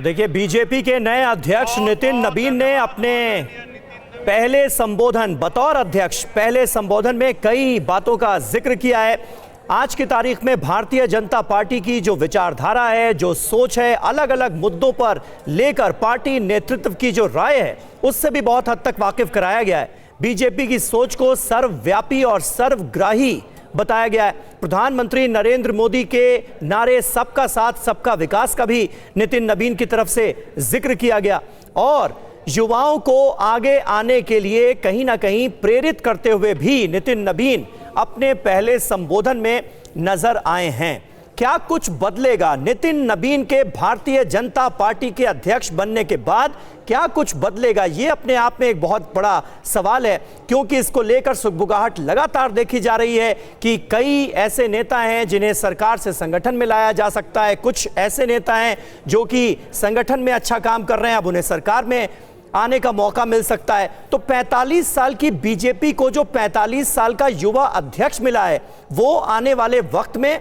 तो देखिए, बीजेपी के नए अध्यक्ष नितिन नबीन ने अपने पहले संबोधन बतौर अध्यक्ष पहले संबोधन में कई बातों का जिक्र किया है। आज की तारीख में भारतीय जनता पार्टी की जो विचारधारा है, जो सोच है, अलग अलग मुद्दों पर लेकर पार्टी नेतृत्व की जो राय है, उससे भी बहुत हद तक वाकिफ कराया गया है। बीजेपी की सोच को सर्वव्यापी और सर्वग्राही बताया गया है। प्रधानमंत्री नरेंद्र मोदी के नारे सबका साथ सबका विकास का भी नितिन नबीन की तरफ से जिक्र किया गया और युवाओं को आगे आने के लिए कहीं ना कहीं प्रेरित करते हुए भी नितिन नबीन अपने पहले संबोधन में नजर आए हैं। क्या कुछ बदलेगा? नितिन नबीन के भारतीय जनता पार्टी के अध्यक्ष बनने के बाद क्या कुछ बदलेगा? ये अपने आप में एक बहुत बड़ा सवाल है, क्योंकि इसको लेकर सुगबुगाहट लगातार देखी जा रही है कि कई ऐसे नेता हैं जिन्हें सरकार से संगठन में लाया जा सकता है, कुछ ऐसे नेता हैं जो कि संगठन में अच्छा काम कर रहे हैं, अब उन्हें सरकार में आने का मौका मिल सकता है। तो 45 साल की बीजेपी को जो 45 साल का युवा अध्यक्ष मिला है, वो आने वाले वक्त में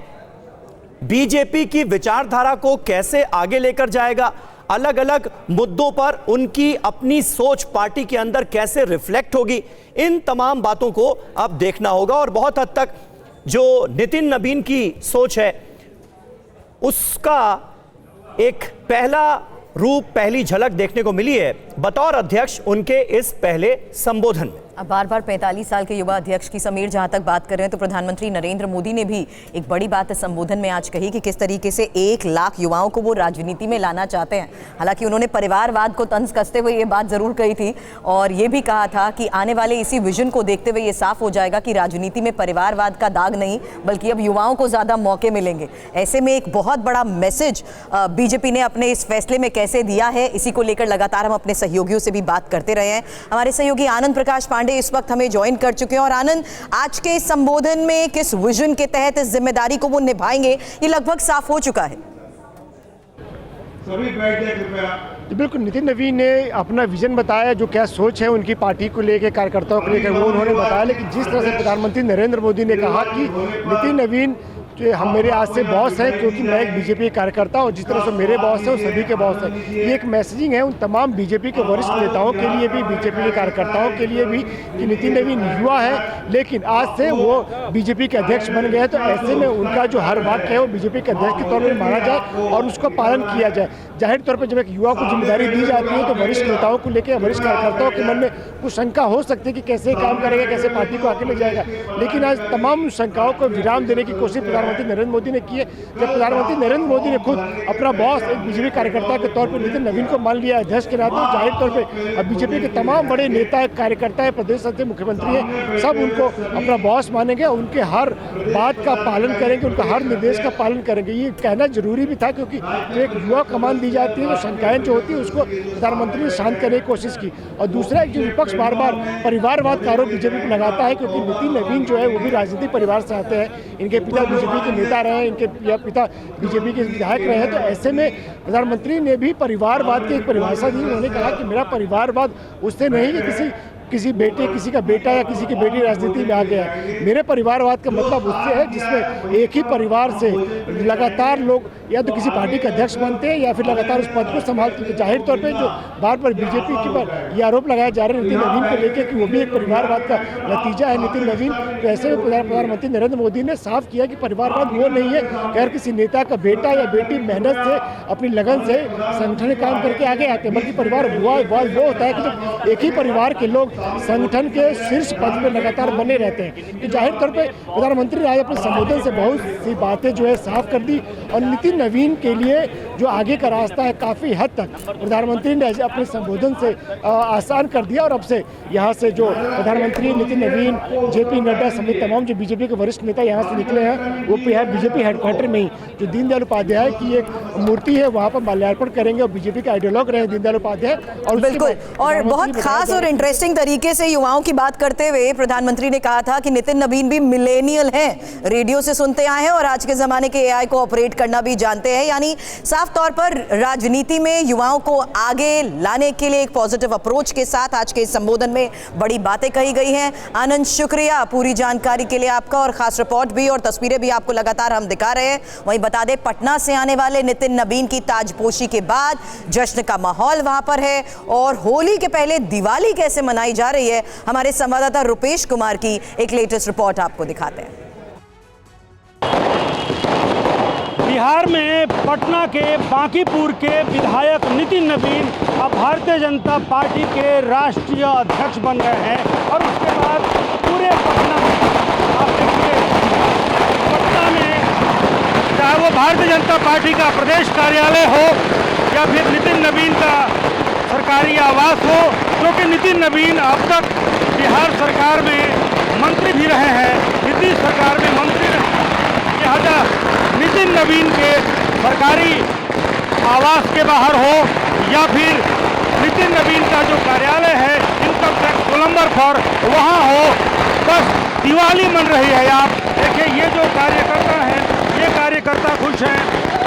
बीजेपी की विचारधारा को कैसे आगे लेकर जाएगा, अलग अलग मुद्दों पर उनकी अपनी सोच पार्टी के अंदर कैसे रिफ्लेक्ट होगी, इन तमाम बातों को अब देखना होगा। और बहुत हद तक जो नितिन नबीन की सोच है, उसका एक पहला रूप, पहली झलक देखने को मिली है बतौर अध्यक्ष उनके इस पहले संबोधन में। अब बार बार 45 साल के युवा अध्यक्ष की समीर जहां तक बात कर रहे हैं, तो प्रधानमंत्री नरेंद्र मोदी ने भी एक बड़ी बात संबोधन में आज कही कि किस तरीके से 1 लाख युवाओं को वो राजनीति में लाना चाहते हैं। हालांकि उन्होंने परिवारवाद को तंज कसते हुए ये बात जरूर कही थी और ये भी कहा था कि आने वाले इसी विजन को देखते हुए ये साफ हो जाएगा कि राजनीति में परिवारवाद का दाग नहीं, बल्कि अब युवाओं को ज्यादा मौके मिलेंगे। ऐसे में एक बहुत बड़ा मैसेज बीजेपी ने अपने इस फैसले में कैसे दिया है, इसी को लेकर लगातार हम अपने सहयोगियों से भी बात करते रहे हैं। हमारे सहयोगी आनंद प्रकाश पांडे इस वक्त हमें ज्वाइन कर चुके हैं। और आनंद, आज के इस संबोधन में किस विजन के तहत इस जिम्मेदारी को वो निभाएंगे, ये लगभग साफ हो चुका है। बिल्कुल, नितिन नबीन ने अपना विजन बताया, जो क्या सोच है उनकी पार्टी को लेकर, कार्यकर्ताओं को लेकर, वो उन्होंने बताया। लेकिन जिस तरह से प्रधानमंत्री नरेंद्र मोदी ने कहा कि नितिन नबीन हम मेरे आज से बॉस हैं, क्योंकि मैं एक बीजेपी कार्यकर्ता हूँ, जिस तरह से मेरे बॉस हैं वो सभी के बॉस हैं। ये एक मैसेजिंग है उन तमाम बीजेपी के वरिष्ठ नेताओं के लिए भी, बीजेपी के कार्यकर्ताओं के लिए भी, कि नितिन नबीन युवा है लेकिन आज से वो बीजेपी के अध्यक्ष बन गए हैं। तो ऐसे में उनका जो हर वाक्य है वो बीजेपी के अध्यक्ष के तौर पर माना जाए और उसका पालन किया जाए। जाहिर तौर पर जब एक युवा को जिम्मेदारी दी जाती है तो वरिष्ठ नेताओं को लेकर, वरिष्ठ कार्यकर्ताओं के मन में कुछ शंका हो सकती है कि कैसे काम करेगा, कैसे पार्टी को आगे ले जाएगा। लेकिन आज तमाम शंकाओं को विराम देने की कोशिश प्रधानमंत्री नरेंद्र मोदी ने की है। जब प्रधानमंत्री नरेंद्र मोदी ने खुद अपना बॉस एक बीजेपी कार्यकर्ता के तौर पर नितिन नबीन को मान लिया अध्यक्ष के नाते, जाहिर तौर पर अब बीजेपी के तमाम बड़े नेता, कार्यकर्ता है, प्रदेश अध्यक्ष, मुख्यमंत्री हैं, सब उनको अपना बॉस मानेंगे, उनके हर बात का पालन करेंगे, उनका हर निर्देश का पालन करेंगे। ये कहना जरूरी भी था, क्योंकि जो एक युवा कमान दी जाती है, तो शंकाएं जो होती है उसको प्रधानमंत्री ने शांत करने की कोशिश की। और दूसरा, एक जो विपक्ष बार बार परिवारवाद का आरोप बीजेपी पर लगाता है, क्योंकि नितिन नबीन जो है वो भी राजनीतिक परिवार से आते हैं, इनके पिता बीजेपी के नेता रहे, इनके पिता बीजेपी के विधायक रहे हैं। तो ऐसे में प्रधानमंत्री ने भी परिवारवाद की एक परिभाषा दी। उन्होंने कहा कि मेरा परिवारवाद उससे नहीं कि किसी बेटे, किसी का बेटा या किसी की बेटी राजनीति में आ गया है। मेरे परिवारवाद का मतलब उससे है जिसमें एक ही परिवार से लगातार लोग या तो किसी पार्टी के अध्यक्ष बनते हैं या फिर लगातार उस पद को संभालते हैं। जाहिर तौर पे जो बार बार बीजेपी के पर ये आरोप लगाया जा रहे हैं नितिन नबीन को लेकर कि वो भी एक परिवारवाद का नतीजा है नितिन नबीन, तो ऐसे में प्रधानमंत्री नरेंद्र मोदी ने साफ किया कि परिवारवाद वो नहीं है अगर किसी नेता का बेटा या बेटी मेहनत से, अपनी लगन से संगठन में काम करके आगे आते हैं, बल्कि परिवार वो होता है कि जब एक ही परिवार के लोग संगठन के शीर्ष पद पर लगातार बने रहते हैं। तो जाहिर तौर पे प्रधानमंत्री ने आज अपने संबोधन से बहुत सी बातें जो है साफ कर दी और नितिन नबीन के लिए जो आगे का रास्ता है काफ़ी हद तक प्रधानमंत्री ने अपने संबोधन से आसान कर दिया। और अब से यहाँ से जो प्रधानमंत्री नितिन नबीन, जेपी नड्डा समेत तमाम जो बीजेपी के वरिष्ठ नेता यहाँ से निकले हैं, वो बीजेपी हेडक्वार्टर में ही जो दीनदयाल उपाध्याय की एक मूर्ति है वहाँ पर माल्यार्पण करेंगे और बीजेपी के आइडियोलॉग रहे दीनदयाल उपाध्याय। और बिल्कुल, और बहुत खास और इंटरेस्टिंग तरीके से युवाओं की बात करते हुए प्रधानमंत्री ने कहा था कि नितिन नवीन भी मिलेनियल हैं, रेडियो से सुनते आए हैं और आज के जमाने के एआई को ऑपरेट करना भी जानते हैं। यानी साफ तौर पर राजनीति में युवाओं को आगे लाने के लिए एक पॉजिटिव अप्रोच के साथ आज के इस संबोधन में बड़ी बातें कही गई हैं। आनंद, शुक्रिया पूरी जानकारी के लिए आपका, और खास रिपोर्ट भी और तस्वीरें भी आपको लगातार हम दिखा रहे हैं। वहीं बता दें, पटना से आने वाले नितिन नवीन की ताजपोशी के बाद जश्न का माहौल वहां पर है, और होली के पहले दिवाली कैसे मनाई जा रही है, हमारे संवाददाता रुपेश कुमार की एक लेटेस्ट रिपोर्ट आपको दिखाते हैं। बिहार में पटना के बांकीपुर के विधायक नितिन नवीन अब भारतीय जनता पार्टी के राष्ट्रीय अध्यक्ष बन गए हैं, और उसके बाद पूरे पटना आप देखिए, पटना में चाहे वो भारतीय जनता पार्टी का प्रदेश कार्यालय हो या फिर नितिन नवीन का सरकारी आवास हो, क्योंकि नितिन नवीन अब तक बिहार सरकार में मंत्री भी रहे हैं, नीतीश सरकार में मंत्री रहे, लिहाजा नितिन नवीन के सरकारी आवास के बाहर हो या फिर नितिन नवीन का जो कार्यालय है इनकम टैक्स कोलंबर पर वहाँ हो, बस दिवाली मन रही है। आप देखिए, ये जो कार्यकर्ता हैं, ये कार्यकर्ता खुश हैं।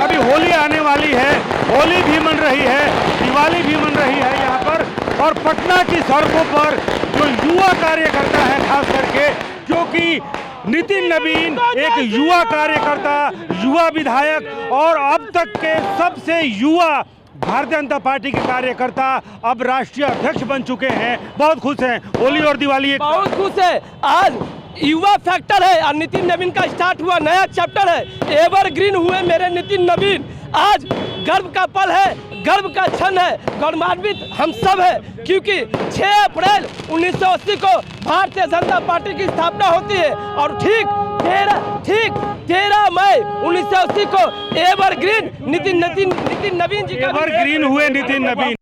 अभी होली आने वाली है, होली भी मन रही है, दिवाली भी मन रही है यहाँ पर। और पटना की सड़कों पर जो युवा कार्यकर्ता है, खास करके क्योंकि नितिन नवीन एक युवा कार्यकर्ता, युवा विधायक और अब तक के सबसे युवा भारतीय जनता पार्टी के कार्यकर्ता अब राष्ट्रीय अध्यक्ष बन चुके हैं, बहुत खुश हैं। होली और दिवाली बहुत खुश है। आज युवा फैक्टर है और नितिन नवीन का स्टार्ट हुआ नया चैप्टर है, एवरग्रीन हुए मेरे नितिन नवीन। आज गर्व का पल है, गर्व का क्षण है, गौरवान्वित हम सब है, क्योंकि 6 अप्रैल 1980 को भारतीय जनता पार्टी की स्थापना होती है और ठीक 13 मई 1980 को एवरग्रीन नितिन नवीन जी का एवरग्रीन हुए नितिन नवीन।